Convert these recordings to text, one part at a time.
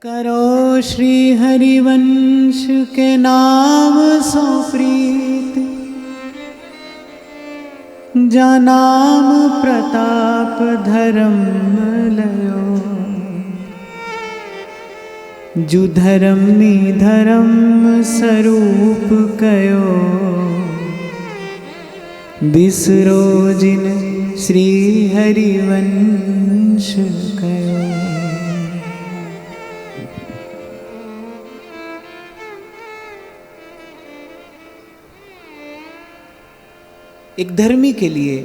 करो श्री हरिवंश के नाम सो प्रीत, जा नाम प्रताप धर्म लयो। जु धर्म निधर्म स्वरूप कयो, बिसरो जिन श्री हरिवंश कयो। एक धर्मी के लिए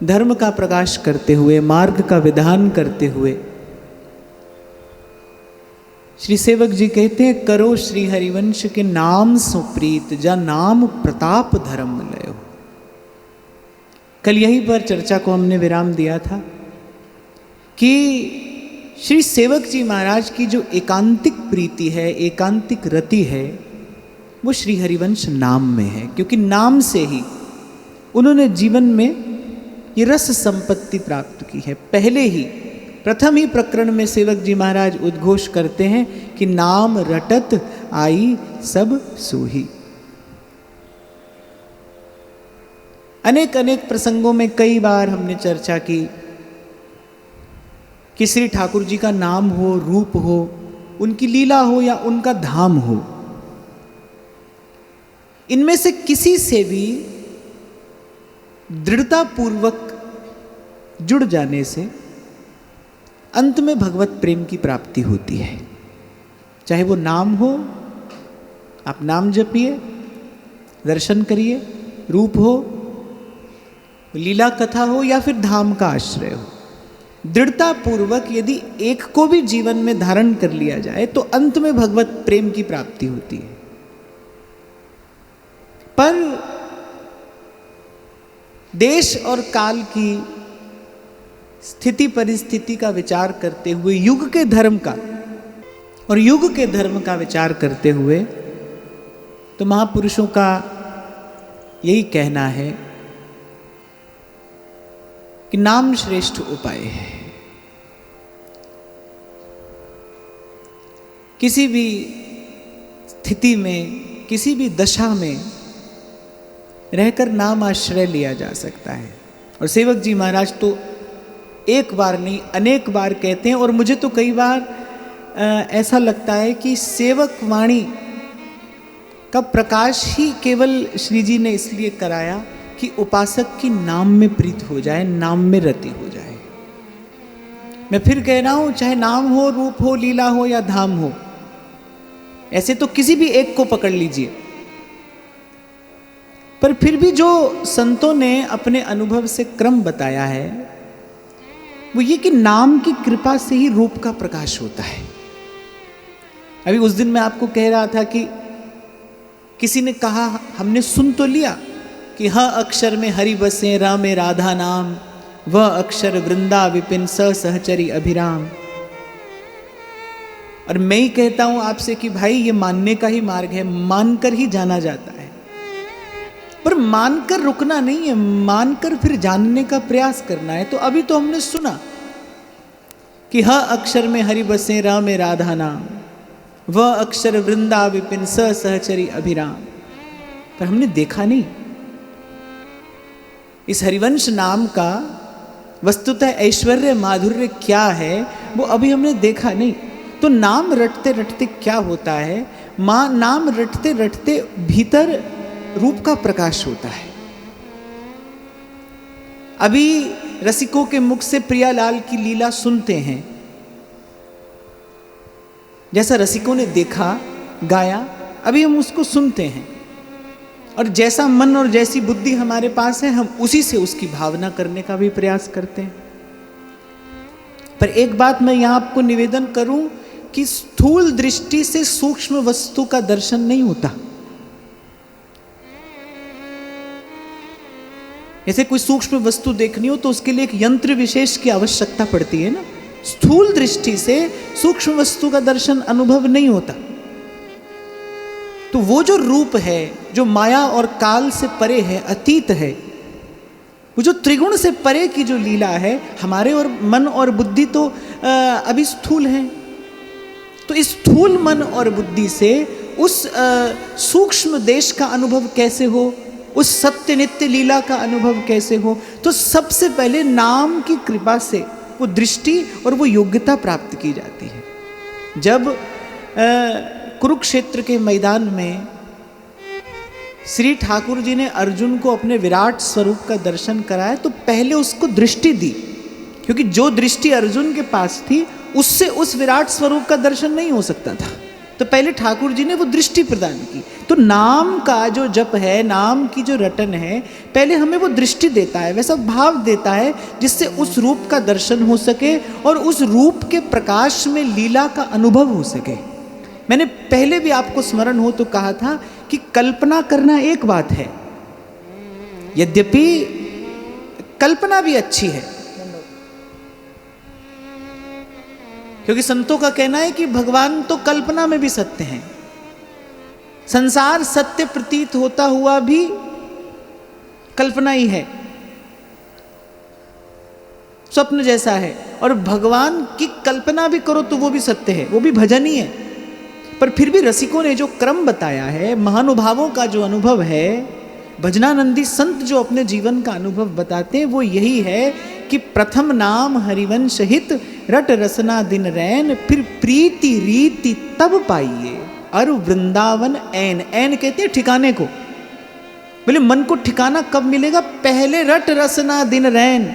धर्म का प्रकाश करते हुए, मार्ग का विधान करते हुए श्री सेवक जी कहते हैं, करो श्री हरिवंश के नाम सुप्रीत, जा नाम प्रताप धर्म लयो। कल यहीं पर चर्चा को हमने विराम दिया था कि श्री सेवक जी महाराज की जो एकांतिक प्रीति है, एकांतिक रति है, वो श्री हरिवंश नाम में है, क्योंकि नाम से ही उन्होंने जीवन में ये रस संपत्ति प्राप्त की है। पहले ही प्रथम ही प्रकरण में सेवक जी महाराज उद्घोष करते हैं कि नाम रटत आई सब सूही। अनेक अनेक प्रसंगों में कई बार हमने चर्चा की कि श्री ठाकुर जी का नाम हो, रूप हो, उनकी लीला हो या उनका धाम हो, इनमें से किसी से भी दृढ़ता पूर्वक जुड़ जाने से अंत में भगवत प्रेम की प्राप्ति होती है। चाहे वो नाम हो, आप नाम जपिए, दर्शन करिए, रूप हो, लीला कथा हो, या फिर धाम का आश्रय हो। दृढ़ता पूर्वक यदि एक को भी जीवन में धारण कर लिया जाए तो अंत में भगवत प्रेम की प्राप्ति होती है। पर देश और काल की स्थिति परिस्थिति का विचार करते हुए, युग के धर्म का और युग के धर्म का विचार करते हुए, तो महापुरुषों का यही कहना है कि नाम श्रेष्ठ उपाय है। किसी भी स्थिति में, किसी भी दशा में रहकर नाम आश्रय लिया जा सकता है। और सेवक जी महाराज तो एक बार नहीं अनेक बार कहते हैं, और मुझे तो कई बार ऐसा लगता है कि सेवक वाणी का प्रकाश ही केवल श्री जी ने इसलिए कराया कि उपासक की नाम में प्रीत हो जाए, नाम में रति हो जाए। मैं फिर कह रहा हूं, चाहे नाम हो, रूप हो, लीला हो या धाम हो, ऐसे तो किसी भी एक को पकड़ लीजिए, पर फिर भी जो संतों ने अपने अनुभव से क्रम बताया है वो ये कि नाम की कृपा से ही रूप का प्रकाश होता है। अभी उस दिन मैं आपको कह रहा था कि किसी ने कहा, हमने सुन तो लिया कि ह अक्षर में हरि बसे रामे राधा नाम, वह अक्षर वृंदा विपिन स सहचरी अभिराम। और मैं ही कहता हूं आपसे कि भाई ये मानने का ही मार्ग है, मानकर ही जाना जाता है, पर मानकर रुकना नहीं है, मानकर फिर जानने का प्रयास करना है। तो अभी तो हमने सुना कि ह अक्षर में हरि बसे रामे राधा नाम, वह अक्षर वृंदा विपिन स सहचरी अभिराम, पर हमने देखा नहीं इस हरिवंश नाम का वस्तुतः ऐश्वर्य माधुर्य क्या है, वो अभी हमने देखा नहीं। तो नाम रटते रटते क्या होता है, नाम रटते रटते भीतर रूप का प्रकाश होता है। अभी रसिकों के मुख से प्रियालाल की लीला सुनते हैं, जैसा रसिकों ने देखा, गाया, अभी हम उसको सुनते हैं, और जैसा मन और जैसी बुद्धि हमारे पास है, हम उसी से उसकी भावना करने का भी प्रयास करते हैं। पर एक बात मैं यहां आपको निवेदन करूं कि स्थूल दृष्टि से सूक्ष्म वस्तु का दर्शन नहीं होता। जैसे कोई सूक्ष्म वस्तु देखनी हो तो उसके लिए एक यंत्र विशेष की आवश्यकता पड़ती है ना। स्थूल दृष्टि से सूक्ष्म वस्तु का दर्शन अनुभव नहीं होता। तो वो जो रूप है, जो माया और काल से परे है, अतीत है, वो जो त्रिगुण से परे की जो लीला है, हमारे और मन और बुद्धि तो अभी स्थूल हैं। तो इस स्थूल मन और बुद्धि से उस सूक्ष्म देश का अनुभव कैसे हो, उस सत्य नित्य लीला का अनुभव कैसे हो? तो सबसे पहले नाम की कृपा से वो दृष्टि और वो योग्यता प्राप्त की जाती है। जब कुरुक्षेत्र के मैदान में श्री ठाकुर जी ने अर्जुन को अपने विराट स्वरूप का दर्शन कराया, तो पहले उसको दृष्टि दी, क्योंकि जो दृष्टि अर्जुन के पास थी उससे उस विराट स्वरूप का दर्शन नहीं हो सकता था। तो पहले ठाकुर जी ने वो दृष्टि प्रदान की। तो नाम का जो जप है, नाम की जो रटन है, पहले हमें वो दृष्टि देता है, वैसा भाव देता है जिससे उस रूप का दर्शन हो सके और उस रूप के प्रकाश में लीला का अनुभव हो सके। मैंने पहले भी आपको स्मरण हो तो कहा था कि कल्पना करना एक बात है, यद्यपि कल्पना भी अच्छी है, क्योंकि संतों का कहना है कि भगवान तो कल्पना में भी सत्य हैं। संसार सत्य प्रतीत होता हुआ भी कल्पना ही है, स्वप्न जैसा है। और भगवान की कल्पना भी करो तो वो भी सत्य है, वो भी भजन ही है। पर फिर भी रसिकों ने जो क्रम बताया है, महानुभावों का जो अनुभव है, भजनानंदी संत जो अपने जीवन का अनुभव बताते हैं, वो यही है कि प्रथम नाम हरिवंश हित, रट रसना दिन रैन, फिर प्रीति रीति तब पाइए, अरु वृंदावन ऐन। ऐन कहते हैं ठिकाने को। बोले मन को ठिकाना कब मिलेगा? पहले रट रसना दिन रैन।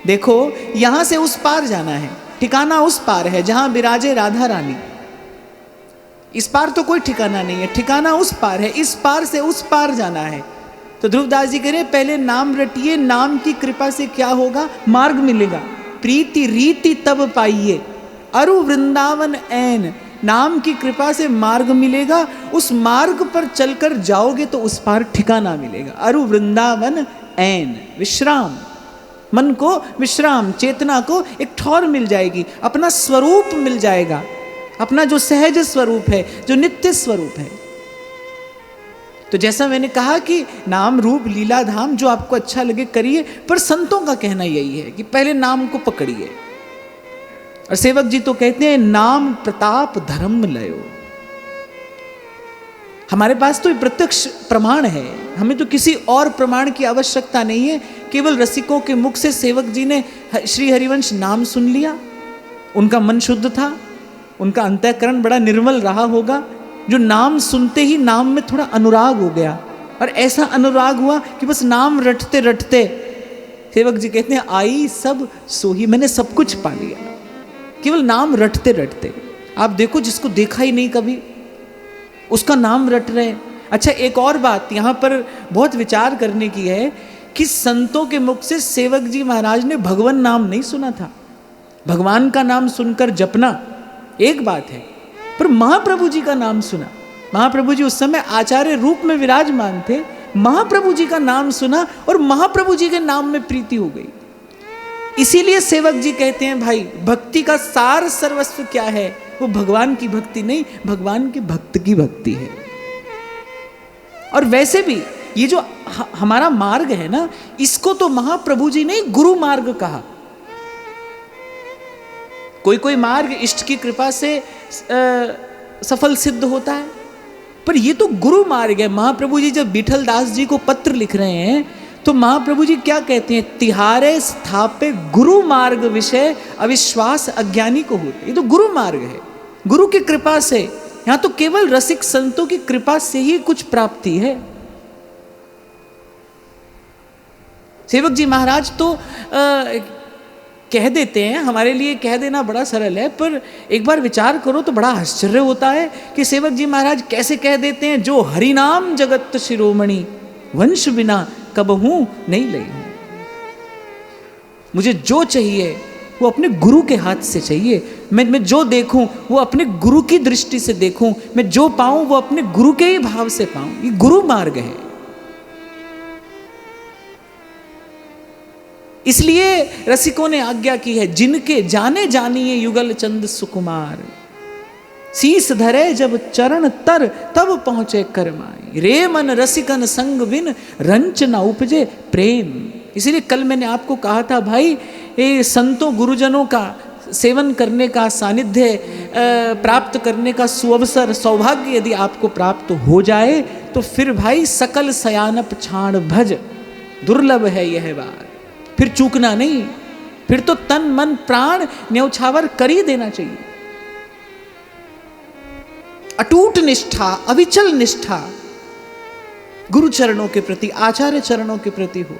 देखो यहां से उस पार जाना है, ठिकाना उस पार है जहां विराजे राधा रानी। इस पार तो कोई ठिकाना नहीं है, ठिकाना उस पार है, इस पार से उस पार जाना है। तो ध्रुवदास जी कह रहे पहले नाम रटिए, नाम की कृपा से क्या होगा? मार्ग मिलेगा। प्रीति रीति तब पाइए, अरु वृंदावन ऐन। नाम की कृपा से मार्ग मिलेगा, उस मार्ग पर चलकर जाओगे तो उस पार ठिकाना मिलेगा। अरु वृंदावन ऐन, विश्राम, मन को विश्राम, चेतना को एक ठौर मिल जाएगी, अपना स्वरूप मिल जाएगा, अपना जो सहज स्वरूप है, जो नित्य स्वरूप है। तो जैसा मैंने कहा कि नाम रूप लीला धाम जो आपको अच्छा लगे करिए, पर संतों का कहना यही है कि पहले नाम को पकड़िए। और सेवक जी तो कहते हैं नाम प्रताप धर्म लयो। हमारे पास तो प्रत्यक्ष प्रमाण है, हमें तो किसी और प्रमाण की आवश्यकता नहीं है। केवल रसिकों के मुख से सेवक जी ने श्री हरिवंश नाम सुन लिया, उनका मन शुद्ध था, उनका अंतःकरण बड़ा निर्मल रहा होगा, जो नाम सुनते ही नाम में थोड़ा अनुराग हो गया। और ऐसा अनुराग हुआ कि बस नाम रटते रटते सेवक जी कहते हैं आई सब सोही, मैंने सब कुछ पा लिया केवल नाम रटते रटते। आप देखो जिसको देखा ही नहीं कभी, उसका नाम रट रहे। अच्छा एक और बात यहाँ पर बहुत विचार करने की है कि संतों के मुख से सेवक जी महाराज ने भगवान नाम नहीं सुना था। भगवान का नाम सुनकर जपना एक बात है, पर महाप्रभु जी का नाम सुना। महाप्रभु जी उस समय आचार्य रूप में विराजमान थे, महाप्रभु जी का नाम सुना और महाप्रभु जी के नाम में प्रीति हो गई। इसीलिए सेवक जी कहते हैं भाई भक्ति का सार सर्वस्व क्या है? वो भगवान की भक्ति नहीं, भगवान के भक्त की भक्ति है। और वैसे भी ये जो हमारा मार्ग है ना, इसको तो महाप्रभु जी ने गुरु मार्ग कहा। कोई कोई मार्ग इष्ट की कृपा से सफल सिद्ध होता है, पर ये तो गुरु मार्ग है। महाप्रभु जी जब विठल दास जी को पत्र लिख रहे हैं तो महाप्रभु जी क्या कहते हैं? तिहारे स्थापे गुरु मार्ग विषय अविश्वास अज्ञानी को होते। ये तो गुरु मार्ग है, गुरु की कृपा से। यहाँ तो केवल रसिक संतों की कृपा से ही कुछ प्राप्ति है। सेवक जी महाराज तो कह देते हैं, हमारे लिए कह देना बड़ा सरल है, पर एक बार विचार करो तो बड़ा आश्चर्य होता है कि सेवक जी महाराज कैसे कह देते हैं, जो हरिनाम जगत शिरोमणि वंश बिना कबहू नहीं लई हूं। मुझे जो चाहिए वो अपने गुरु के हाथ से चाहिए। मैं जो देखूं वो अपने गुरु की दृष्टि से देखूं, मैं जो पाऊं वो अपने गुरु के ही भाव से पाऊं। ये गुरु मार्ग है। इसलिए रसिकों ने आज्ञा की है, जिनके जाने जानिए युगल चंद सुकुमार, शीस धरे जब चरण तर तब पहुंचे करमाई, रे मन रसिकन संग बिन रंच न उपजे प्रेम। इसीलिए कल मैंने आपको कहा था भाई ये संतों गुरुजनों का सेवन करने का, सानिध्य प्राप्त करने का सुअवसर, सौभाग्य यदि आपको प्राप्त हो जाए तो फिर भाई सकल सयानप छाण भज, दुर्लभ है यह बात, फिर चूकना नहीं, फिर तो तन मन प्राण न्यौछावर कर ही देना चाहिए। अटूट निष्ठा, अविचल निष्ठा गुरु चरणों के प्रति, आचार्य चरणों के प्रति हो।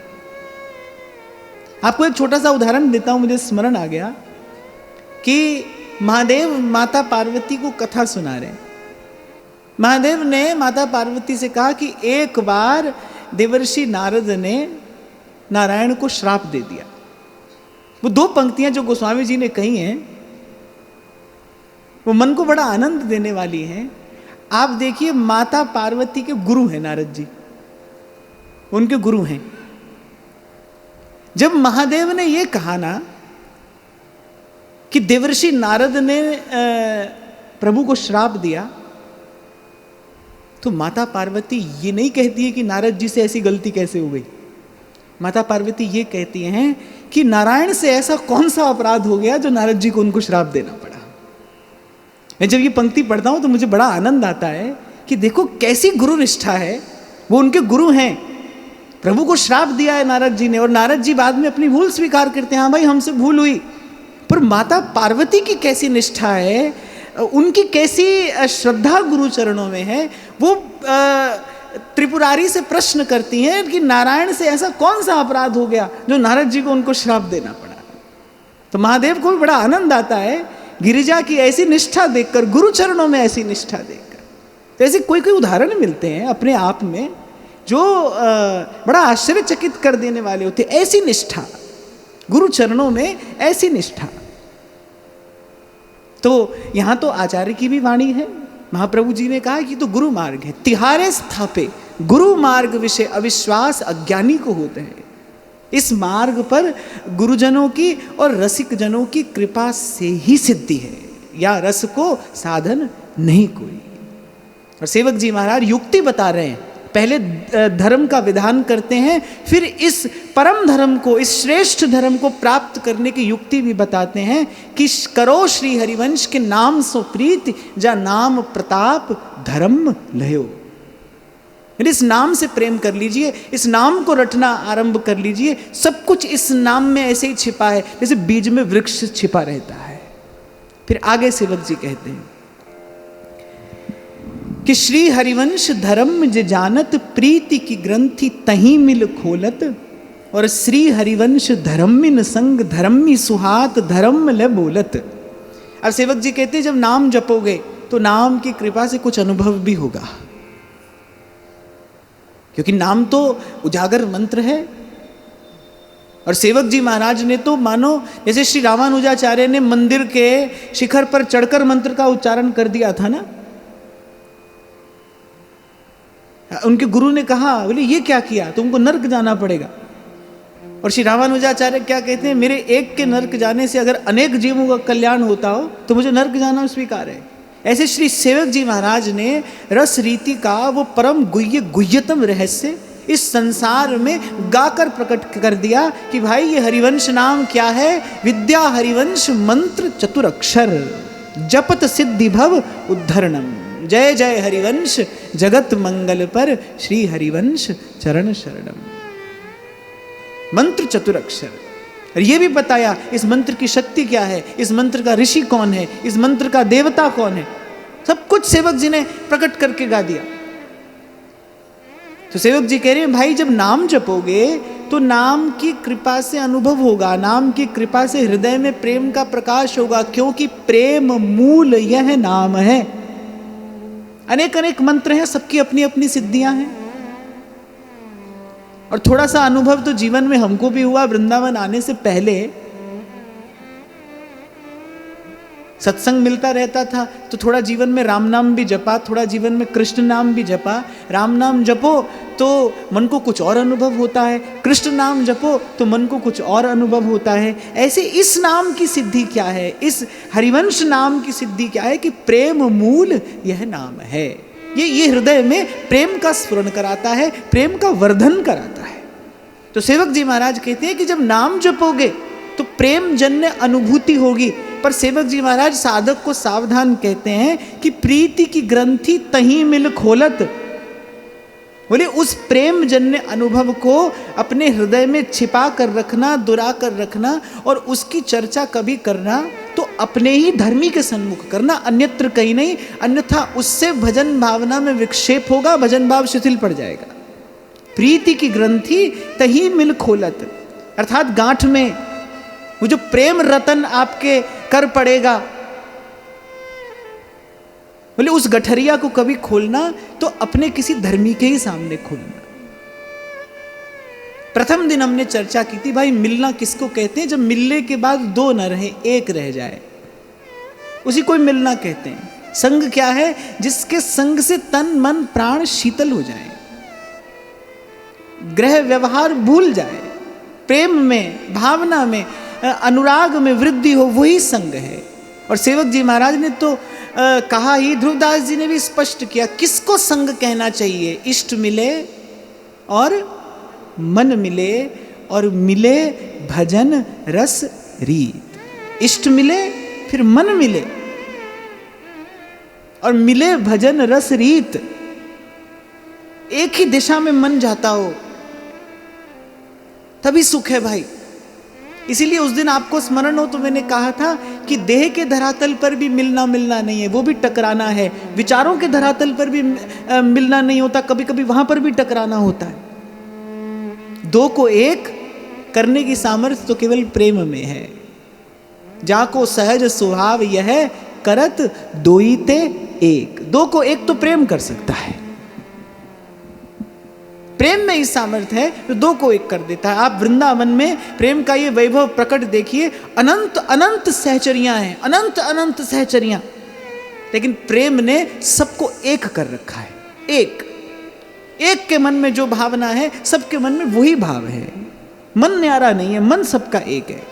आपको एक छोटा सा उदाहरण देता हूं, मुझे स्मरण आ गया कि महादेव माता पार्वती को कथा सुना रहे हैं। महादेव ने माता पार्वती से कहा कि एक बार देवर्षि नारद ने नारायण को श्राप दे दिया। वो 2 पंक्तियां जो गोस्वामी जी ने कही हैं वो मन को बड़ा आनंद देने वाली हैं। आप देखिए, माता पार्वती के गुरु हैं नारद जी, उनके गुरु हैं। जब महादेव ने ये कहा ना कि देवर्षि नारद ने प्रभु को श्राप दिया, तो माता पार्वती ये नहीं कहती है कि नारद जी से ऐसी गलती कैसे हो गई। माता पार्वती ये कहती हैं कि नारायण से ऐसा कौन सा अपराध हो गया जो नारद जी को उनको श्राप देना पड़ा। मैं जब ये पंक्ति पढ़ता हूं तो मुझे बड़ा आनंद आता है कि देखो कैसी गुरु निष्ठा है। वो उनके गुरु हैं, प्रभु को श्राप दिया है नारद जी ने, और नारद जी बाद में अपनी भूल स्वीकार करते हैं, हाँ भाई हमसे भूल हुई। पर माता पार्वती की कैसी निष्ठा है, उनकी कैसी श्रद्धा गुरु चरणों में है। वो त्रिपुरारी से प्रश्न करती हैं कि नारायण से ऐसा कौन सा अपराध हो गया जो नारद जी को उनको श्राप देना पड़ा। तो महादेव को भी बड़ा आनंद आता है गिरिजा की ऐसी निष्ठा देखकर, गुरु चरणों में ऐसी निष्ठा देखकर। तो ऐसे कोई कोई उदाहरण मिलते हैं अपने आप में जो बड़ा आश्चर्यचकित कर देने वाले होते। ऐसी निष्ठा गुरु चरणों में, ऐसी निष्ठा। तो यहां तो आचार्य की भी वाणी है। महाप्रभु जी ने कहा कि तो गुरु मार्ग है, तिहारे स्थापे गुरु मार्ग विषय अविश्वास अज्ञानी को होते हैं। इस मार्ग पर गुरुजनों की और रसिक जनों की कृपा से ही सिद्धि है, या रस को साधन नहीं कोई। और सेवक जी महाराज युक्ति बता रहे हैं, पहले धर्म का विधान करते हैं, फिर इस परम धर्म को, इस श्रेष्ठ धर्म को प्राप्त करने की युक्ति भी बताते हैं कि करो श्री हरिवंश के नाम सो प्रीति, जा नाम प्रताप धर्म लयो। इस नाम से प्रेम कर लीजिए, इस नाम को रटना आरंभ कर लीजिए। सब कुछ इस नाम में ऐसे ही छिपा है जैसे बीज में वृक्ष छिपा रहता है। फिर आगे सेवक जी कहते हैं कि श्री हरिवंश धर्म जे जानत, प्रीति की ग्रंथि तही मिल खोलत, और श्री हरिवंश धर्मिन संग धर्मी सुहात धर्म ले बोलत। अब सेवक जी कहते हैं जब नाम जपोगे तो नाम की कृपा से कुछ अनुभव भी होगा, क्योंकि नाम तो उजागर मंत्र है। और सेवक जी महाराज ने तो मानो जैसे श्री रामानुजाचार्य ने मंदिर के शिखर पर चढ़कर मंत्र का उच्चारण कर दिया था ना। उनके गुरु ने कहा, बोले ये क्या किया, तुमको नर्क जाना पड़ेगा। और श्री रामानुजाचार्य क्या कहते हैं, मेरे एक के नर्क जाने से अगर अनेक जीवों का कल्याण होता हो तो मुझे नर्क जाना स्वीकार है। ऐसे श्री सेवक जी महाराज ने रस रीति का वो परम गुह्य गुह्यतम रहस्य इस संसार में गाकर प्रकट कर दिया कि भाई ये हरिवंश नाम क्या है। विद्या हरिवंश मंत्र चतुरक्षर, जपत सिद्धि भव उद्धरणम, जय जय हरिवंश जगत मंगल पर, श्री हरिवंश चरण शरणम। मंत्र चतुरक्षर। और ये भी बताया इस मंत्र की शक्ति क्या है, इस मंत्र का ऋषि कौन है, इस मंत्र का देवता कौन है, सब कुछ सेवक जी ने प्रकट करके गा दिया। तो सेवक जी कह रहे हैं भाई जब नाम जपोगे तो नाम की कृपा से अनुभव होगा, नाम की कृपा से हृदय में प्रेम का प्रकाश होगा, क्योंकि प्रेम मूल यह नाम है। अनेक अनेक मंत्र हैं, सबकी अपनी अपनी सिद्धियां हैं। और थोड़ा सा अनुभव तो जीवन में हमको भी हुआ। वृंदावन आने से पहले सत्संग मिलता रहता था तो थोड़ा जीवन में राम नाम भी जपा, थोड़ा जीवन में कृष्ण नाम भी जपा। राम नाम जपो तो मन को कुछ और अनुभव होता है, कृष्ण नाम जपो तो मन को कुछ और अनुभव होता है। ऐसे इस नाम की सिद्धि क्या है, इस हरिवंश नाम की सिद्धि क्या है कि प्रेम मूल यह नाम है। ये हृदय में प्रेम का स्फुरण कराता है, प्रेम का वर्धन कराता है। तो सेवक जी महाराज कहते हैं कि जब नाम जपोगे तो प्रेम जन्य अनुभूति होगी। पर सेवक जी महाराज साधक को सावधान कहते हैं कि प्रीति की ग्रंथि तहीं मिल खोलत। बोले उस प्रेम जन्य अनुभव को अपने हृदय में छिपा कर रखना, दुरा कर रखना, और उसकी चर्चा कभी करना तो अपने ही धर्मी के सन्मुख करना, अन्यत्र कहीं नहीं। अन्यथा उससे भजन भावना में विक्षेप होगा, भजन भाव शिथिल पड़ जाएगा। प्रीति की ग्रंथि तहीं मिल खोलत, अर्थात गांठ में वो जो प्रेम रतन आपके कर पड़ेगा, बोले उस गठरिया को कभी खोलना तो अपने किसी धर्मी के ही सामने खोलना। प्रथम दिन हमने चर्चा की थी, भाई मिलना किसको कहते हैं? जब मिलने के बाद दो न रहे, एक रह जाए, उसी को मिलना कहते हैं। संग क्या है? जिसके संग से तन मन प्राण शीतल हो जाए, ग्रह व्यवहार भूल जाए, प्रेम में, भावना में, अनुराग में वृद्धि हो, वही संग है। और सेवक जी महाराज ने तो कहा ही, ध्रुवदास जी ने भी स्पष्ट किया, किसको संग कहना चाहिए? इष्ट मिले और मन मिले, और मिले भजन रस रीत। इष्ट मिले, फिर मन मिले, और मिले भजन रस रीत। एक ही दिशा में मन जाता हो तभी सुख है भाई। इसीलिए उस दिन आपको स्मरण हो तो मैंने कहा था कि देह के धरातल पर भी मिलना मिलना नहीं है, वो भी टकराना है। विचारों के धरातल पर भी मिलना नहीं होता, कभी कभी वहां पर भी टकराना होता है। दो को एक करने की सामर्थ्य तो केवल प्रेम में है। जाको सहज स्वभाव यह करत दोई ते एक। दो को एक तो प्रेम कर सकता है, प्रेम में ही सामर्थ्य है जो दो को एक कर देता है। आप वृंदावन में प्रेम का ये वैभव प्रकट देखिए, अनंत अनंत सहचरियां हैं, अनंत अनंत सहचरियां, लेकिन प्रेम ने सबको एक कर रखा है। एक एक के मन में जो भावना है, सबके मन में वही भाव है। मन न्यारा नहीं है, मन सबका एक है।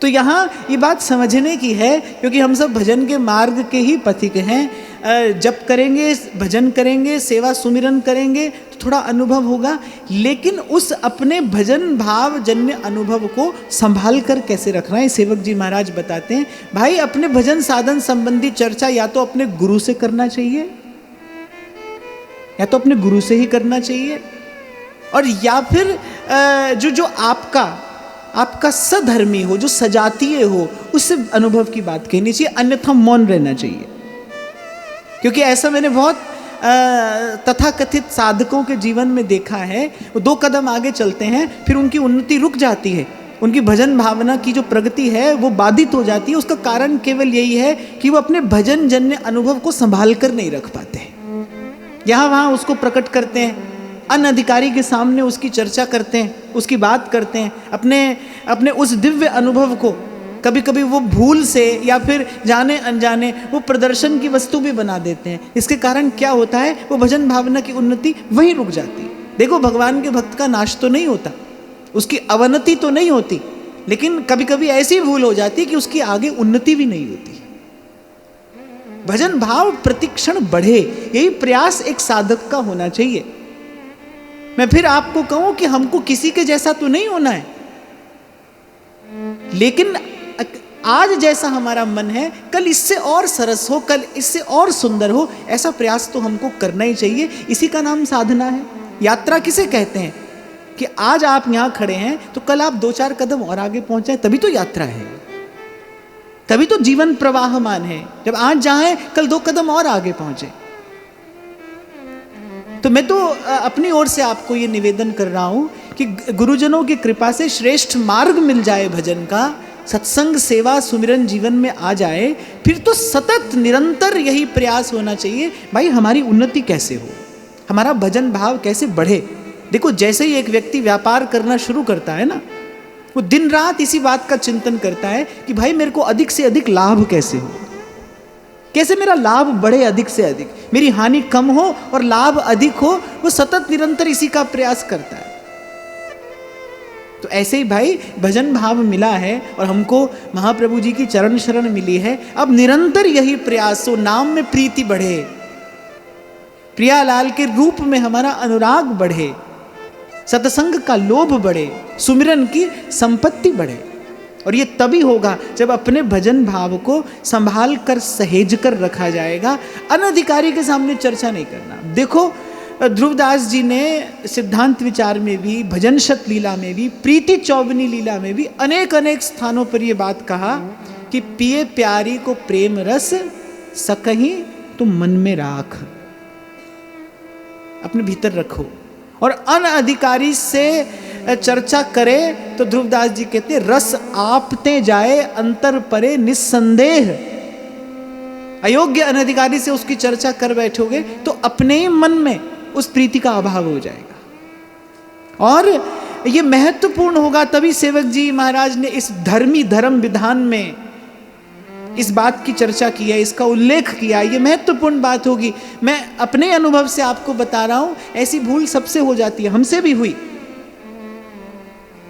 तो यहाँ ये बात समझने की है, क्योंकि हम सब भजन के मार्ग के ही पथिक हैं। जप करेंगे, भजन करेंगे, सेवा सुमिरन करेंगे तो थोड़ा अनुभव होगा, लेकिन उस अपने भजन भाव जन्य अनुभव को संभाल कर कैसे रखना है, सेवक जी महाराज बताते हैं। भाई अपने भजन साधन संबंधी चर्चा या तो अपने गुरु से करना चाहिए, या तो अपने गुरु से ही करना चाहिए, और या फिर जो आपका सधर्मी हो, जो सजातीय हो, उससे अनुभव की बात कहनी चाहिए, अन्यथा मौन रहना चाहिए। क्योंकि ऐसा मैंने बहुत तथाकथित साधकों के जीवन में देखा है, वो दो कदम आगे चलते हैं, फिर उनकी उन्नति रुक जाती है, उनकी भजन भावना की जो प्रगति है वो बाधित हो जाती है। उसका कारण केवल यही है कि वो अपने भजन जन्य अनुभव को संभाल कर नहीं रख पाते। यहाँ वहाँ उसको प्रकट करते हैं, अनधिकारी के सामने उसकी चर्चा करते हैं, उसकी बात करते हैं, अपने उस दिव्य अनुभव को कभी कभी वो भूल से या फिर जाने अनजाने वो प्रदर्शन की वस्तु भी बना देते हैं। इसके कारण क्या होता है, वो भजन भावना की उन्नति वहीं रुक जाती है। देखो, भगवान के भक्त का नाश तो नहीं होता, उसकी अवनति तो नहीं होती, लेकिन कभी कभी ऐसी भूल हो जाती है कि उसकी आगे उन्नति भी नहीं होती। भजन भाव प्रतिक्षण बढ़े, यही प्रयास एक साधक का होना चाहिए। मैं फिर आपको कहूं कि हमको किसी के जैसा तो नहीं होना है, लेकिन आज जैसा हमारा मन है, कल इससे और सरस हो, कल इससे और सुंदर हो, ऐसा प्रयास तो हमको करना ही चाहिए। इसी का नाम साधना है। यात्रा किसे कहते हैं कि आज आप यहां खड़े हैं तो कल आप 2-4 कदम और आगे पहुंच जाए, तभी तो यात्रा है, तभी तो जीवन प्रवाहमान है। जब आज जाए कल 2 कदम और आगे पहुंचे। तो मैं तो अपनी ओर से आपको ये निवेदन कर रहा हूं कि गुरुजनों की कृपा से श्रेष्ठ मार्ग मिल जाए भजन का, सत्संग सेवा सुमिरन जीवन में आ जाए, फिर तो सतत निरंतर यही प्रयास होना चाहिए, भाई हमारी उन्नति कैसे हो, हमारा भजन भाव कैसे बढ़े। देखो, जैसे ही एक व्यक्ति व्यापार करना शुरू करता है ना, वो दिन रात इसी बात का चिंतन करता है कि भाई मेरे को अधिक से अधिक लाभ कैसे हो, कैसे मेरा लाभ बढ़े अधिक से अधिक, मेरी हानि कम हो और लाभ अधिक हो। वो सतत निरंतर इसी का प्रयास करता है। तो ऐसे ही भाई भजन भाव मिला है और हमको महाप्रभु जी की चरण शरण मिली है। अब निरंतर यही प्रयास हो, नाम में प्रीति बढ़े, प्रियालाल के रूप में हमारा अनुराग बढ़े, सत्संग का लोभ बढ़े, सुमिरन की संपत्ति बढ़े। और ये तभी होगा जब अपने भजन भाव को संभाल कर सहेज कर रखा जाएगा। अनधिकारी के सामने चर्चा नहीं करना। देखो ध्रुवदास जी ने सिद्धांत विचार में भी, भजन शत लीला में भी, प्रीति चौबनी लीला में भी अनेक अनेक स्थानों पर ये बात कहा कि पिए प्यारी को प्रेम रस सकहीं तुम मन में राख, अपने भीतर रखो। और अनधिकारी से चर्चा करे तो ध्रुवदास जी कहते रस आपते जाए अंतर परे निस्संदेह। अयोग्य अनधिकारी से उसकी चर्चा कर बैठोगे तो अपने ही मन में उस प्रीति का अभाव हो जाएगा। और ये महत्वपूर्ण होगा, तभी सेवक जी महाराज ने इस धर्मी धर्म विधान में इस बात की चर्चा की है, इसका उल्लेख किया। ये महत्वपूर्ण बात होगी। मैं अपने अनुभव से आपको बता रहा हूं, ऐसी भूल सबसे हो जाती है, हमसे भी हुई।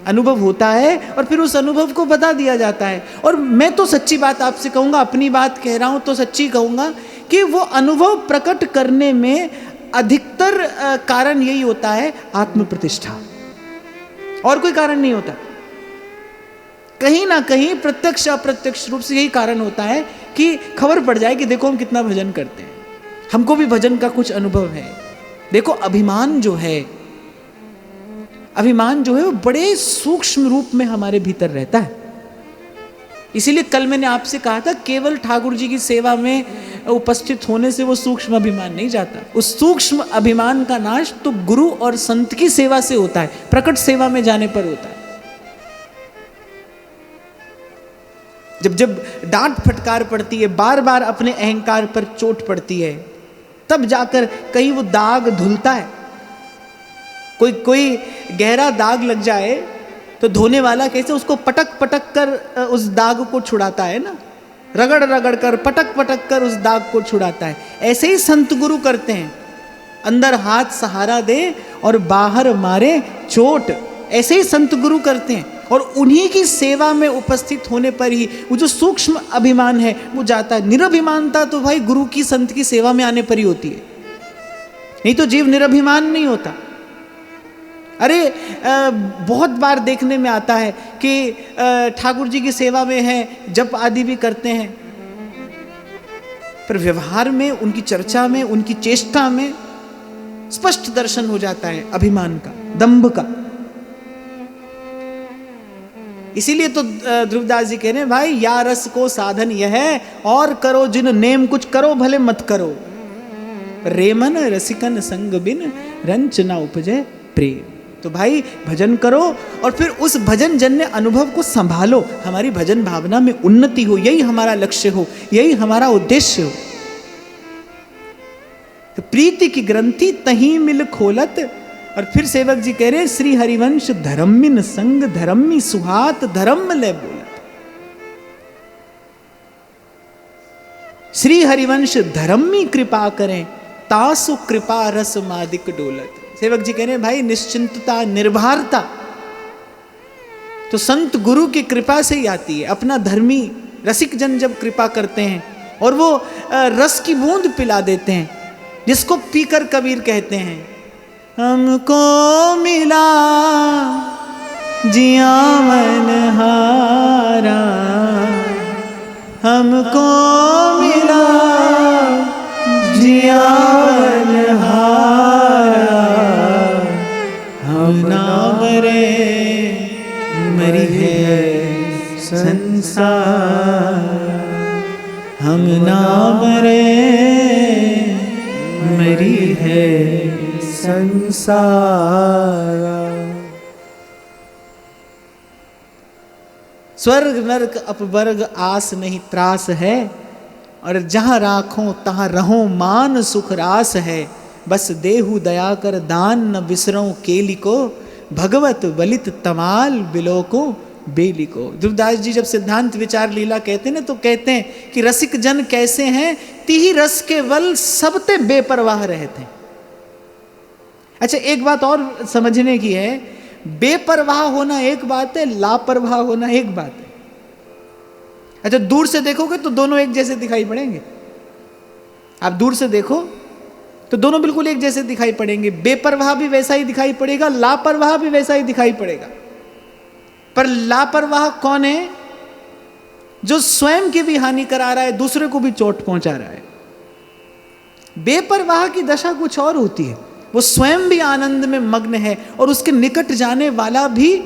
अनुभव होता है और फिर उस अनुभव को बता दिया जाता है। और मैं तो सच्ची बात आपसे कहूंगा, अपनी बात कह रहा हूं तो सच्ची कहूंगा कि वो अनुभव प्रकट करने में अधिकतर कारण यही होता है आत्म प्रतिष्ठा, और कोई कारण नहीं होता। कहीं ना कहीं प्रत्यक्ष अप्रत्यक्ष रूप से यही कारण होता है कि खबर पड़ जाए कि देखो हम कितना भजन करते हैं, हमको भी भजन का कुछ अनुभव है। देखो अभिमान जो है वो बड़े सूक्ष्म रूप में हमारे भीतर रहता है। इसीलिए कल मैंने आपसे कहा था, केवल ठाकुर जी की सेवा में उपस्थित होने से वो सूक्ष्म अभिमान नहीं जाता। उस सूक्ष्म अभिमान का नाश तो गुरु और संत की सेवा से होता है, प्रकट सेवा में जाने पर होता है। जब जब डांट फटकार पड़ती है, बार बार अपने अहंकार पर चोट पड़ती है, तब जाकर कहीं वो दाग धुलता है। कोई गहरा दाग लग जाए तो धोने वाला कैसे उसको पटक पटक कर उस दाग को छुड़ाता है ना, रगड़ रगड़ कर, पटक पटक कर उस दाग को छुड़ाता है। ऐसे ही संत गुरु करते हैं, अंदर हाथ सहारा दे और बाहर मारे चोट। ऐसे ही संत गुरु करते हैं। और उन्हीं की सेवा में उपस्थित होने पर ही वो जो सूक्ष्म अभिमान है वो जाता है। निरभिमानता तो भाई गुरु की संत की सेवा में आने पर ही होती है, नहीं तो जीव निरभिमान नहीं होता। अरे बहुत बार देखने में आता है कि ठाकुर जी की सेवा में है, जप आदि भी करते हैं, पर व्यवहार में, उनकी चर्चा में, उनकी चेष्टा में स्पष्ट दर्शन हो जाता है अभिमान का, दंभ का। इसीलिए तो ध्रुवदास जी कह रहे हैं, भाई या रस को साधन यह है, और करो जिन नेम कुछ करो भले मत करो, रेमन रसिकन संग बिन रंच ना उपजे प्रेम। तो भाई भजन करो और फिर उस भजन जन्य अनुभव को संभालो, हमारी भजन भावना में उन्नति हो, यही हमारा लक्ष्य हो, यही हमारा उद्देश्य हो। तो प्रीति की ग्रंथि तहीं मिल खोलत। और फिर सेवक जी कह रहे, श्री हरिवंश धर्मिन संग धर्मी सुहात धर्म ले बोलत। श्री हरिवंश धर्मी कृपा करें, तासु कृपा रस मादिक डोलत। सेवक जी कह रहे हैं, भाई निश्चिंतता, निर्भरता तो संत गुरु की कृपा से ही आती है। अपना धर्मी रसिक जन जब कृपा करते हैं और वो रस की बूंद पिला देते हैं, जिसको पीकर कबीर कहते हैं, हमको मिला जिया मन हारा, हमको मिला जिया मन हारा, हम ना मरे मरी है संसार, हम ना मरे मरी है संसार। स्वर्ग नरक अपवर्ग आस नहीं त्रास है, और जहाँ राखों तहाँ रहो मान सुख रास है। बस देहु दया कर दान न बिसरों केली को, भगवत बलित तमाल बिलो को बेली को। ध्रुवदास जी जब सिद्धांत विचार लीला कहते हैं ना, तो कहते हैं कि रसिक जन कैसे हैं, तिहि रस के बल सबते बेपरवाह रहते हैं। अच्छा, एक बात और समझने की है, बेपरवाह होना एक बात है, लापरवाह होना एक बात है। अच्छा, दूर से देखोगे तो दोनों एक जैसे दिखाई पड़ेंगे। आप दूर से देखो तो दोनों बिल्कुल एक जैसे दिखाई पड़ेंगे। बेपरवाह भी वैसा ही दिखाई पड़ेगा, लापरवाह भी वैसा ही दिखाई पड़ेगा। पर लापरवाह कौन है? जो स्वयं की भी हानि करा रहा है, दूसरे को भी चोट पहुंचा रहा है। बेपरवाह की दशा कुछ और होती है, वो स्वयं भी आनंद में मग्न है और उसके निकट जाने वाला भी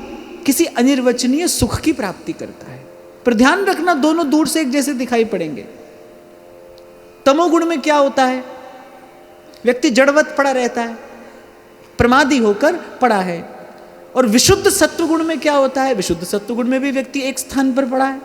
किसी अनिर्वचनीय सुख की प्राप्ति करता है। पर ध्यान रखना, दोनों दूर से एक जैसे दिखाई पड़ेंगे। तमोगुण में क्या होता है? व्यक्ति जड़वत पड़ा रहता है, प्रमादी होकर पड़ा है। और विशुद्ध सत्वगुण में क्या होता है? विशुद्ध सत्वगुण में भी व्यक्ति एक स्थान पर पड़ा है।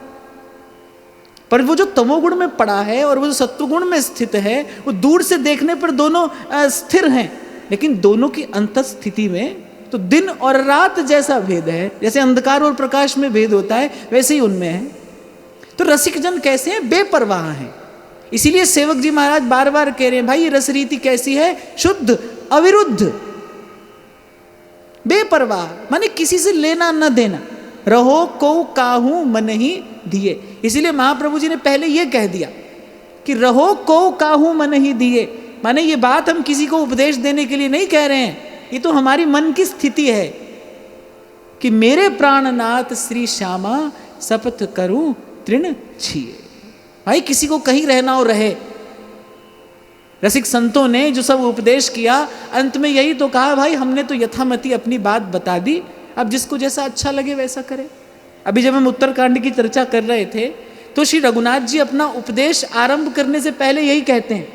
पर वो जो तमोगुण में पड़ा है और वो जो सत्वगुण में स्थित है, वो दूर से देखने पर दोनों स्थिर हैं, लेकिन दोनों की अंत स्थिति में तो दिन और रात जैसा भेद है। जैसे अंधकार और प्रकाश में भेद होता है, वैसे ही उनमें है। तो रसिक जन कैसे हैं? बेपरवाह हैं। इसीलिए सेवक जी महाराज बार बार कह रहे हैं, भाई रस रीति कैसी है? शुद्ध, अविरुद्ध, बेपरवाह, माने किसी से लेना न देना। रहो को काहू मन ही दिए। इसीलिए महाप्रभु जी ने पहले यह कह दिया कि रहो को काहू मन ही दिए, माने ये बात हम किसी को उपदेश देने के लिए नहीं कह रहे हैं, ये तो हमारी मन की स्थिति है कि मेरे प्राणनाथ श्री श्यामा शपथ करूं तृण छिए। भाई किसी को कहीं रहना हो रहे। रसिक संतों ने जो सब उपदेश किया, अंत में यही तो कहा, भाई हमने तो यथामति अपनी बात बता दी, अब जिसको जैसा अच्छा लगे वैसा करे। अभी जब हम उत्तरकांड की चर्चा कर रहे थे तो श्री रघुनाथ जी अपना उपदेश आरंभ करने से पहले यही कहते हैं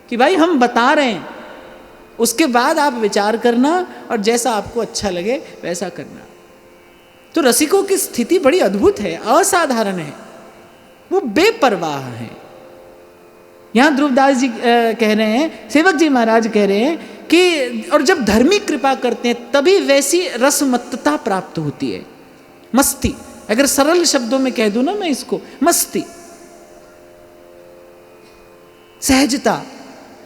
कि भाई हम बता रहे हैं, उसके बाद आप विचार करना और जैसा आपको अच्छा लगे वैसा करना। तो रसिकों की स्थिति बड़ी अद्भुत है, असाधारण है, वो बेपरवाह है। यहां ध्रुवदास जी कह रहे हैं, सेवक जी महाराज कह रहे हैं कि और जब धर्मी कृपा करते हैं तभी वैसी रसमत्तता प्राप्त होती है। मस्ती, अगर सरल शब्दों में कह दूं ना मैं इसको, मस्ती, सहजता।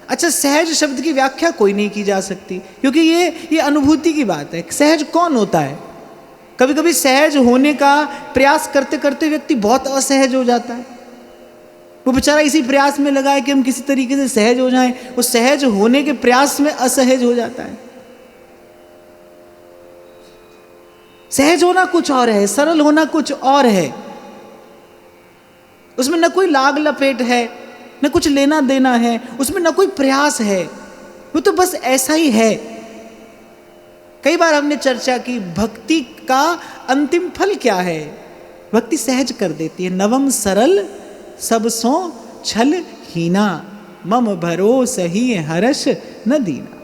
अच्छा, सहज शब्द की व्याख्या कोई नहीं की जा सकती, क्योंकि ये अनुभूति की बात है। सहज कौन होता है? कभी कभी सहज होने का प्रयास करते करते व्यक्ति बहुत असहज हो जाता है। वो बेचारा इसी प्रयास में लगा है कि हम किसी तरीके से सहज हो जाएं, वो सहज होने के प्रयास में असहज हो जाता है। सहज होना कुछ और है, सरल होना कुछ और है। उसमें न कोई लाग लपेट है, न कुछ लेना देना है, उसमें न कोई प्रयास है, वो तो बस ऐसा ही है। कई बार हमने चर्चा की, भक्ति का अंतिम फल क्या है? भक्ति सहज कर देती है। नवम सरल सब सो छल हीना, मम भरोस ही हर्ष न दीना।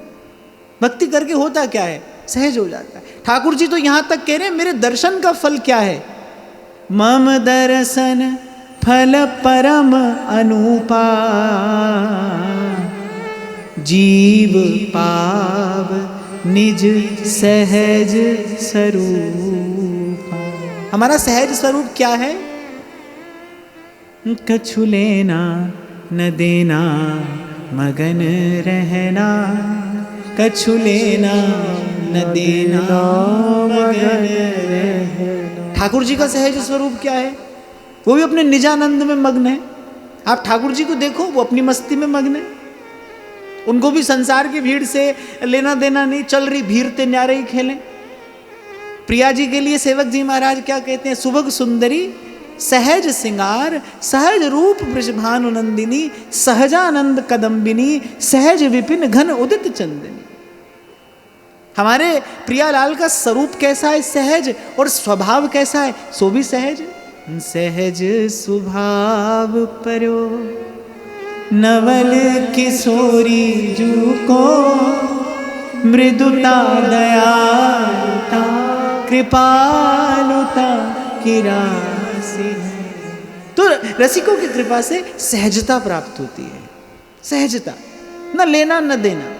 भक्ति करके होता क्या है? सहज हो जाता है। ठाकुर जी तो यहां तक कह रहे हैं, मेरे दर्शन का फल क्या है? मम दर्शन फल परम अनुपा, जीव पाव निज सहज स्वरूप। हमारा सहज स्वरूप क्या है? कछु लेना न देना, मगन रहना, कछु लेना न देना, मगन रहना। ठाकुर जी का सहज स्वरूप क्या है? वो भी अपने निजानंद में मग्न है। आप ठाकुर जी को देखो, वो अपनी मस्ती में मग्न है। उनको भी संसार की भीड़ से लेना देना नहीं, चल रही भीड़ ते न्यारे ही खेलें। प्रिया जी के लिए सेवक जी महाराज क्या कहते हैं? सुभग सुंदरी सहज सिंगार, सहज रूप वृषभानु नंदिनी, सहजानंद कदम्बिनी, सहज विपिन घन उदित चंदनी। हमारे प्रियालाल का स्वरूप कैसा है? सहज। और स्वभाव कैसा है? सो भी सहज। सहज स्वभाव परो नवल किशोरी जू को, मृदुता दयालुता कृपालुता की राशि। तो रसिकों की कृपा से सहजता प्राप्त होती है। सहजता, न लेना न देना।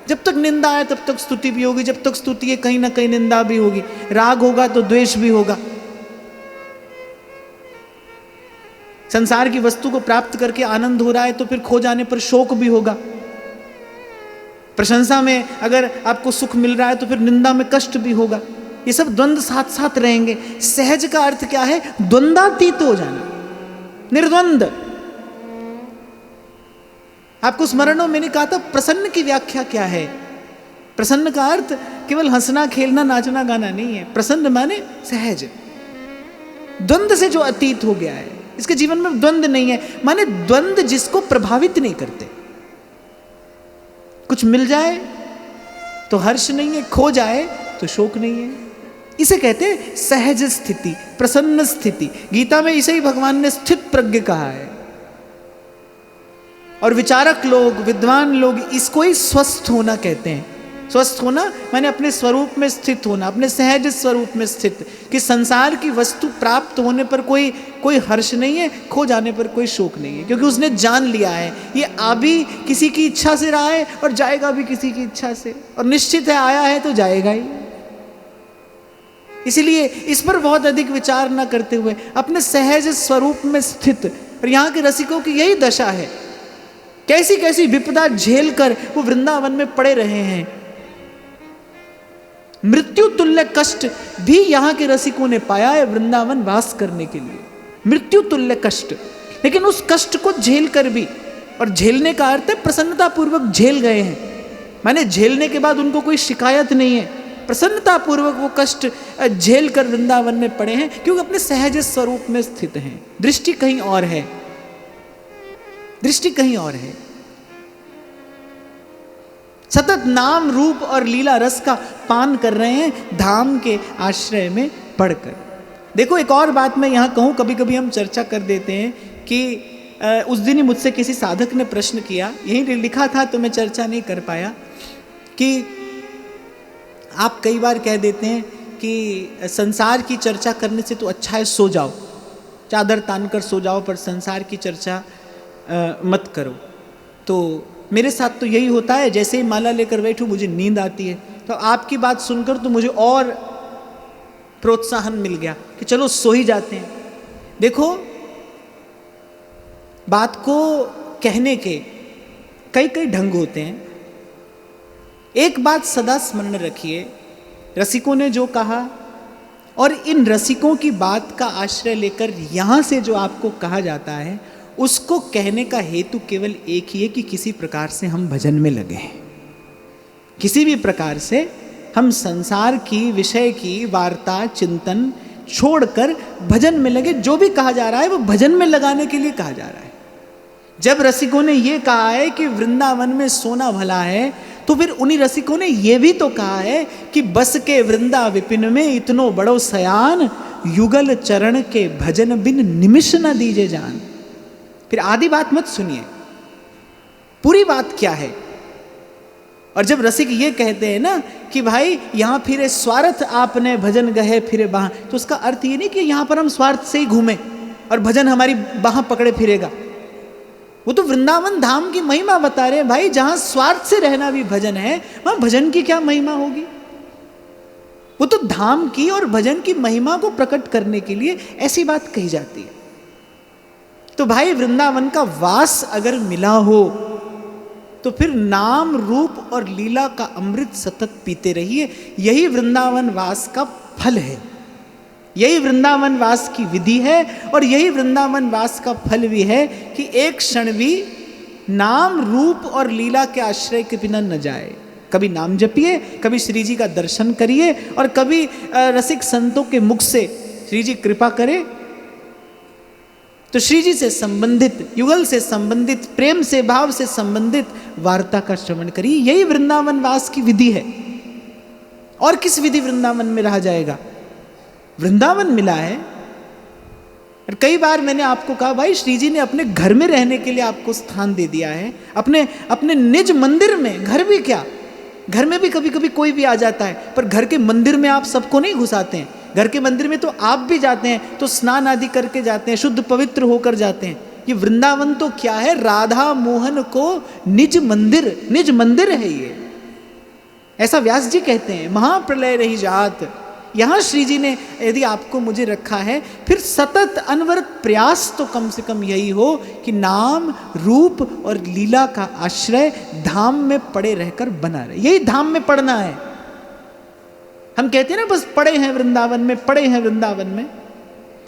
जब तक निंदा है तब तक स्तुति भी होगी, जब तक स्तुति है कहीं ना कहीं निंदा भी होगी। राग होगा तो द्वेष भी होगा। संसार की वस्तु को प्राप्त करके आनंद हो रहा है तो फिर खो जाने पर शोक भी होगा। प्रशंसा में अगर आपको सुख मिल रहा है तो फिर निंदा में कष्ट भी होगा। ये सब द्वंद्व साथ साथ रहेंगे। सहज का अर्थ क्या है? द्वंद्वातीत हो जाना, निर्द्वंद। आपको स्मरण हो, मैंने कहा था प्रसन्न की व्याख्या क्या है। प्रसन्न का अर्थ केवल हंसना खेलना नाचना गाना नहीं है। प्रसन्न माने सहज, द्वंद्व से जो अतीत हो गया है, इसके जीवन में द्वंद्व नहीं है, माने द्वंद्व जिसको प्रभावित नहीं करते। कुछ मिल जाए तो हर्ष नहीं है, खो जाए तो शोक नहीं है, इसे कहते हैं सहज स्थिति, प्रसन्न स्थिति। गीता में इसे ही भगवान ने स्थित प्रज्ञ कहा है। और विचारक लोग, विद्वान लोग इसको ही स्वस्थ होना कहते हैं। स्वस्थ होना माने अपने स्वरूप में स्थित होना, अपने सहज स्वरूप में स्थित, कि संसार की वस्तु प्राप्त होने पर कोई हर्ष नहीं है, खो जाने पर कोई शोक नहीं है, क्योंकि उसने जान लिया है ये आ भी किसी की इच्छा से रहा है और जाएगा भी किसी की इच्छा से, और निश्चित है आया है तो जाएगा ही। इसलिए इस पर बहुत अधिक विचार न करते हुए अपने सहज स्वरूप में स्थित। और यहाँ के रसिकों की यही दशा है, कैसी कैसी विपदा झेल कर वो वृंदावन में पड़े रहे हैं। मृत्यु तुल्य कष्ट भी यहाँ के रसिकों ने पाया है वृंदावन वास करने के लिए, मृत्यु तुल्य कष्ट। लेकिन उस कष्ट को झेल कर भी, और झेलने का अर्थ है प्रसन्नता पूर्वक झेल गए हैं, माने झेलने के बाद उनको कोई शिकायत नहीं है, प्रसन्नता पूर्वक वो कष्ट झेल कर वृंदावन में पड़े हैं, क्योंकि अपने सहज स्वरूप में स्थित हैं। दृष्टि कहीं और है, दृष्टि कहीं और है। सतत नाम रूप और लीला रस का पान कर रहे हैं धाम के आश्रय में पढ़कर। देखो एक और बात मैं यहाँ कहूँ, कभी कभी हम चर्चा कर देते हैं कि उस दिन ही मुझसे किसी साधक ने प्रश्न किया, यही लिखा था तो मैं चर्चा नहीं कर पाया, कि आप कई बार कह देते हैं कि संसार की चर्चा करने से तो अच्छा है सो जाओ, चादर तान कर सो जाओ, पर संसार की चर्चा मत करो। तो मेरे साथ तो यही होता है, जैसे ही माला लेकर बैठूं मुझे नींद आती है, तो आपकी बात सुनकर तो मुझे और प्रोत्साहन मिल गया कि चलो सो ही जाते हैं। देखो बात को कहने के कई कई ढंग होते हैं। एक बात सदा स्मरण रखिए, रसिकों ने जो कहा और इन रसिकों की बात का आश्रय लेकर यहाँ से जो आपको कहा जाता है, उसको कहने का हेतु केवल एक ही है कि किसी प्रकार से हम भजन में लगे हैं, किसी भी प्रकार से हम संसार की विषय की वार्ता चिंतन छोड़कर भजन में लगे। जो भी कहा जा रहा है वो भजन में लगाने के लिए कहा जा रहा है। जब रसिकों ने ये कहा है कि वृंदावन में सोना भला है, तो फिर उन्हीं रसिकों ने ये भी तो कहा है कि बस के वृंदा विपिन में इतनो बड़ो सयान, युगल चरण के भजन बिन निमिष न दीजे जान। फिर आधी बात मत सुनिए, पूरी बात क्या है। और जब रसिक ये कहते हैं ना कि भाई यहाँ फिरे स्वार्थ आपने भजन गहे फिरे बाह, तो उसका अर्थ ये नहीं कि यहाँ पर हम स्वार्थ से ही घूमें और भजन हमारी बाह पकड़े फिरेगा। वो तो वृंदावन धाम की महिमा बता रहे हैं भाई, जहाँ स्वार्थ से रहना भी भजन है, वहाँ भजन की क्या महिमा होगी। वो तो धाम की और भजन की महिमा को प्रकट करने के लिए ऐसी बात कही जाती है। तो भाई वृंदावन का वास अगर मिला हो तो फिर नाम रूप और लीला का अमृत सतत पीते रहिए। यही वृंदावन वास का फल है, यही वृंदावन वास की विधि है, और यही वृंदावन वास का फल भी है कि एक क्षण भी नाम रूप और लीला के आश्रय के बिना न जाए। कभी नाम जपिए, कभी श्री जी का दर्शन करिए, और कभी रसिक संतों के मुख से श्री जी कृपा करे तो श्री जी से संबंधित, युगल से संबंधित, प्रेम से भाव से संबंधित वार्ता का श्रवण करिए। यही वृंदावन वास की विधि है। और किस विधि वृंदावन में रहा जाएगा? वृंदावन मिला है। और कई बार मैंने आपको कहा भाई श्री जी ने अपने घर में रहने के लिए आपको स्थान दे दिया है, अपने निज मंदिर में। घर भी क्या, घर में भी कभी कभी कोई भी आ जाता है, पर घर के मंदिर में आप सबको नहीं घुसाते हैं। घर के मंदिर में तो आप भी जाते हैं तो स्नान आदि करके जाते हैं, शुद्ध पवित्र होकर जाते हैं। ये वृंदावन तो क्या है, राधा मोहन को निज मंदिर है ये। ऐसा व्यास जी कहते हैं, महाप्रलय रही जात। यहाँ श्री जी ने यदि आपको मुझे रखा है, फिर सतत अनवरत प्रयास तो कम से कम यही हो कि नाम रूप और लीला का आश्रय धाम में पड़े रहकर बना रहे। यही धाम में पड़ना है। हम कहते हैं ना बस पड़े हैं वृंदावन में, पड़े हैं वृंदावन में,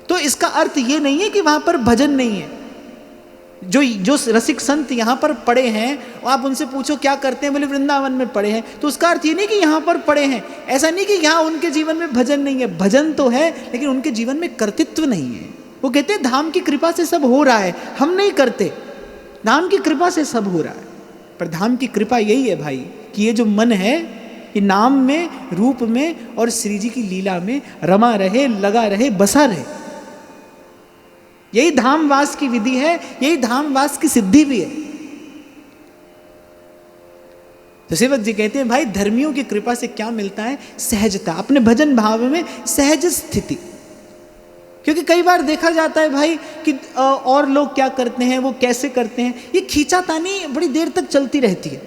तो इसका अर्थ ये नहीं है कि वहां पर भजन नहीं है। जो रसिक संत यहाँ पर पड़े हैं, आप उनसे पूछो क्या करते हैं, बोले वृंदावन में पड़े हैं। तो उसका अर्थ ये नहीं कि यहाँ पर पड़े हैं, ऐसा नहीं कि यहाँ उनके जीवन में भजन नहीं है, भजन तो है लेकिन उनके जीवन में कर्तृत्व नहीं है। वो कहते हैं धाम की कृपा से सब हो रहा है, हम नहीं करते, धाम की कृपा से सब हो रहा है। पर धाम की कृपा यही है भाई कि ये जो मन है ये नाम में, रूप में और श्री जी की लीला में रमा रहे, लगा रहे, बसा रहे। यही धामवास की विधि है, यही धामवास की सिद्धि भी है। तो सेवक जी कहते हैं भाई धर्मियों की कृपा से क्या मिलता है? सहजता, अपने भजन भाव में सहज स्थिति। क्योंकि कई बार देखा जाता है भाई कि और लोग क्या करते हैं, वो कैसे करते हैं, ये खींचातानी बड़ी देर तक चलती रहती है।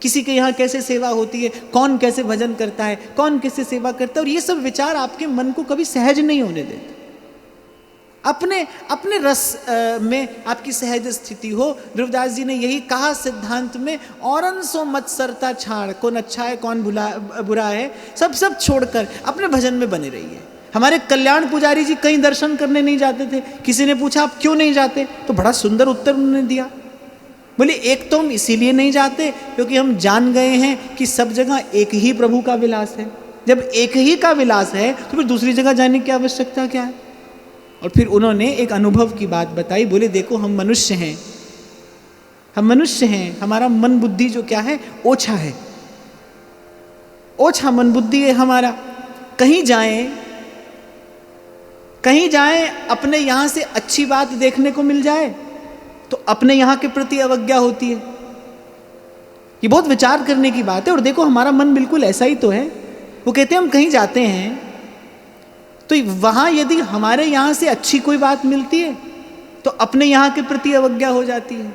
किसी के यहाँ कैसे सेवा होती है, कौन कैसे भजन करता है, कौन कैसे सेवा करता है, और ये सब विचार आपके मन को कभी सहज नहीं होने देते। अपने रस में आपकी सहज स्थिति हो। ध्रुवदास जी ने यही कहा सिद्धांत में, औरन सो मत सरता छाड़, कौन अच्छा है कौन बुरा है, सब छोड़कर अपने भजन में बने रहिए। हमारे कल्याण पुजारी जी कहीं दर्शन करने नहीं जाते थे। किसी ने पूछा आप क्यों नहीं जाते, तो बड़ा सुंदर उत्तर उन्होंने दिया। बोले एक तो हम इसीलिए नहीं जाते क्योंकि हम जान गए हैं कि सब जगह एक ही प्रभु का विलास है। जब एक ही का विलास है तो फिर दूसरी जगह जाने की आवश्यकता क्या है। और फिर उन्होंने एक अनुभव की बात बताई। बोले देखो हम मनुष्य हैं, हमारा मन बुद्धि जो क्या है ओछा है, ओछा मन बुद्धि है हमारा। कहीं जाएं अपने यहाँ से अच्छी बात देखने को मिल जाए तो अपने यहाँ के प्रति अवज्ञा होती है। ये बहुत विचार करने की बात है। और देखो हमारा मन बिल्कुल ऐसा ही तो है। वो कहते हैं हम कहीं जाते हैं तो वहाँ यदि हमारे यहाँ से अच्छी कोई बात मिलती है तो अपने यहाँ के प्रति अवज्ञा हो जाती है,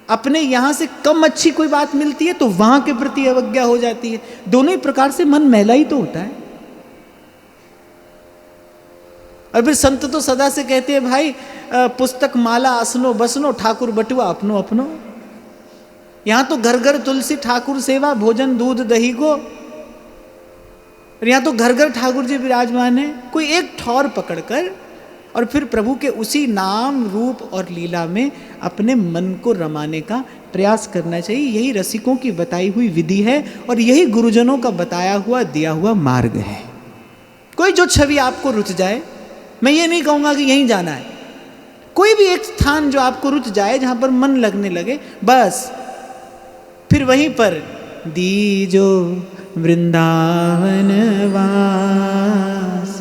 अपने यहाँ से कम अच्छी कोई बात मिलती है तो वहाँ के प्रति अवज्ञा हो जाती है। दोनों ही प्रकार से मन मैला ही तो होता है। और फिर संत तो सदा से कहते हैं भाई पुस्तक माला असनो बसनो, ठाकुर बटुआ अपनो अपनो। यहाँ तो घर घर तुलसी ठाकुर सेवा, भोजन दूध दही को। और यहाँ तो घर घर ठाकुर जी विराजमान है। कोई एक ठौर पकड़कर और फिर प्रभु के उसी नाम रूप और लीला में अपने मन को रमाने का प्रयास करना चाहिए। यही रसिकों की बताई हुई विधि है और यही गुरुजनों का बताया हुआ दिया हुआ मार्ग है। कोई जो छवि आपको रुच जाए, मैं ये नहीं कहूँगा कि यहीं जाना है, कोई भी एक स्थान जो आपको रुच जाए, जहाँ पर मन लगने लगे, बस फिर वहीं पर दीजो वृंदावन वास,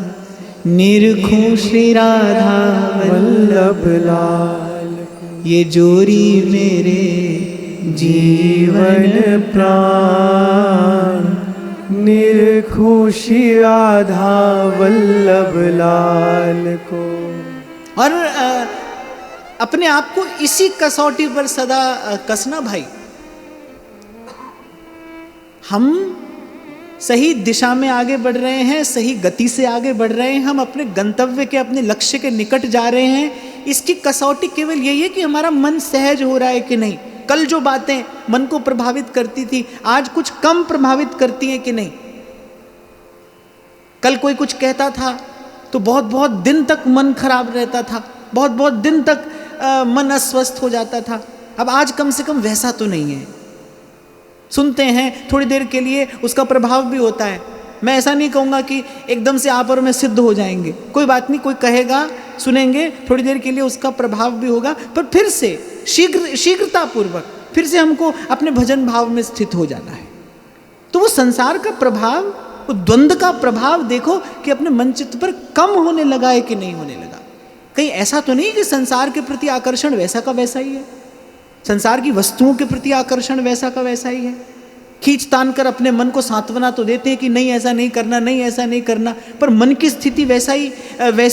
निरखूं श्री राधा वल्लभ लाल, ये जोरी मेरे जीवन प्राण, निरखूं श्री राधा वल्लभ लाल को। और अपने आप को इसी कसौटी पर सदा कसना भाई। हम सही दिशा में आगे बढ़ रहे हैं, सही गति से आगे बढ़ रहे हैं, हम अपने गंतव्य के, अपने लक्ष्य के निकट जा रहे हैं। इसकी कसौटी केवल यही है कि हमारा मन सहज हो रहा है कि नहीं। कल जो बातें मन को प्रभावित करती थी आज कुछ कम प्रभावित करती हैं कि नहीं। कल कोई कुछ कहता था तो बहुत बहुत दिन तक मन खराब रहता था, बहुत बहुत दिन तक मन अस्वस्थ हो जाता था। अब आज कम से कम वैसा तो नहीं है। सुनते हैं थोड़ी देर के लिए, उसका प्रभाव भी होता है। मैं ऐसा नहीं कहूँगा कि एकदम से आप और मैं सिद्ध हो जाएंगे, कोई बात नहीं, कोई कहेगा सुनेंगे, थोड़ी देर के लिए उसका प्रभाव भी होगा, पर फिर से शीघ्रतापूर्वक फिर से हमको अपने भजन भाव में स्थित हो जाना है। तो वो संसार का प्रभाव, वो द्वंद्व का प्रभाव देखो कि अपने मन चित्त पर कम होने लगा है कि नहीं होने लगा। कहीं ऐसा तो नहीं कि संसार के प्रति आकर्षण वैसा का वैसा ही है, संसार की वस्तुओं के प्रति आकर्षण वैसा का वैसा ही है। खींच तान कर अपने मन को सांत्वना तो देते हैं कि नहीं ऐसा नहीं करना, नहीं ऐसा नहीं करना, पर मन की स्थिति वैसी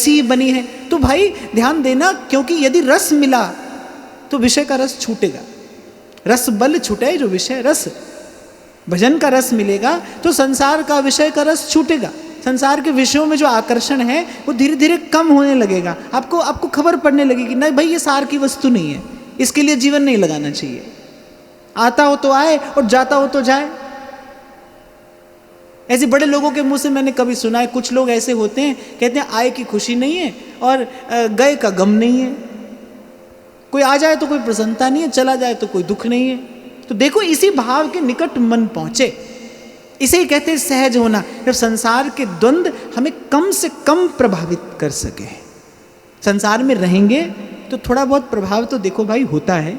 ही बनी है। तो भाई ध्यान देना, क्योंकि यदि रस मिला तो विषय का रस छूटेगा। रस बल छूटे जो विषय रस, भजन का रस मिलेगा तो संसार का विषय का रस छूटेगा। संसार के विषयों में जो आकर्षण है वो धीरे धीरे कम होने लगेगा। आपको खबर पड़ने लगेगी नहीं भाई ये सार की वस्तु नहीं है, इसके लिए जीवन नहीं लगाना चाहिए। आता हो तो आए और जाता हो तो जाए। ऐसे बड़े लोगों के मुंह से मैंने कभी सुना है, कुछ लोग ऐसे होते हैं कहते हैं आए की खुशी नहीं है और गए का गम नहीं है। कोई आ जाए तो कोई प्रसन्नता नहीं है, चला जाए तो कोई दुख नहीं है। तो देखो इसी भाव के निकट मन पहुंचे, इसे ही कहते हैं सहज होना, जब संसार के द्वंद्व हमें कम से कम प्रभावित कर सके। संसार में रहेंगे तो थोड़ा बहुत प्रभाव तो देखो भाई होता है,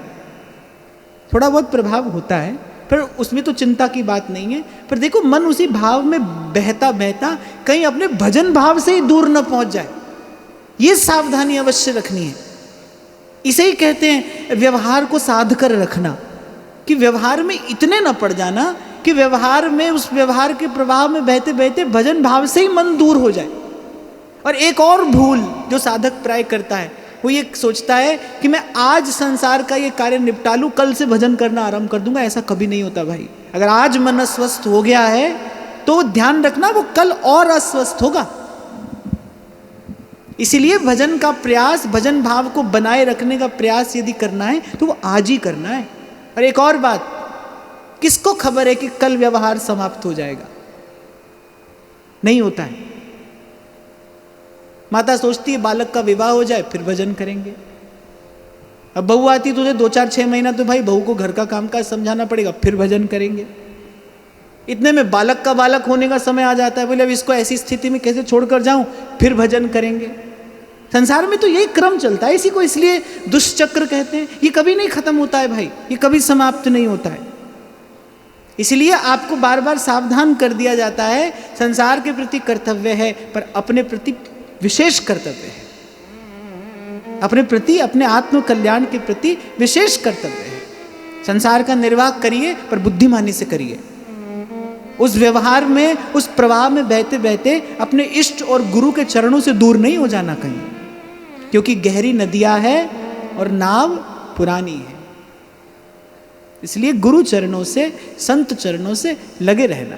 थोड़ा बहुत प्रभाव होता है, पर उसमें तो चिंता की बात नहीं है। पर देखो मन उसी भाव में बहता बहता कहीं अपने भजन भाव से ही दूर न पहुंच जाए, ये सावधानी अवश्य रखनी है। इसे ही कहते हैं व्यवहार को साध कर रखना, कि व्यवहार में इतने न पड़ जाना कि व्यवहार में, उस व्यवहार के प्रभाव में बहते बहते भजन भाव से ही मन दूर हो जाए। और एक और भूल जो साधक प्राय करता है, वो ये सोचता है कि मैं आज संसार का ये कार्य निपटा लूं, कल से भजन करना आरंभ कर दूंगा। ऐसा कभी नहीं होता भाई। अगर आज मन अस्वस्थ हो गया है तो ध्यान रखना वो कल और अस्वस्थ होगा। इसीलिए भजन का प्रयास, भजन भाव को बनाए रखने का प्रयास यदि करना है तो वो आज ही करना है। और एक और बात, किसको खबर है कि कल व्यवहार समाप्त हो जाएगा? नहीं होता है। माता सोचती है बालक का विवाह हो जाए फिर भजन करेंगे। अब बहू आती तुझे 2-4-6 महीना तो भाई बहू को घर का कामकाज समझाना पड़ेगा, फिर भजन करेंगे। इतने में बालक का बालक होने का समय आ जाता है, बोले अब इसको ऐसी स्थिति में कैसे छोड़कर जाऊं, फिर भजन करेंगे। संसार में तो यही क्रम चलता है, इसी को इसलिए दुष्चक्र कहते हैं। ये कभी नहीं खत्म होता है भाई, ये कभी समाप्त नहीं होता है। इसलिए आपको बार बार सावधान कर दिया जाता है, संसार के प्रति कर्तव्य है पर अपने प्रति विशेष कर्तव्य है, अपने प्रति, अपने आत्म कल्याण के प्रति विशेष कर्तव्य है। संसार का निर्वाह करिए पर बुद्धिमानी से करिए। उस व्यवहार में, उस प्रवाह में बहते बहते अपने इष्ट और गुरु के चरणों से दूर नहीं हो जाना कहीं, क्योंकि गहरी नदियां है और नाव पुरानी है। इसलिए गुरु चरणों से, संत चरणों से लगे रहना।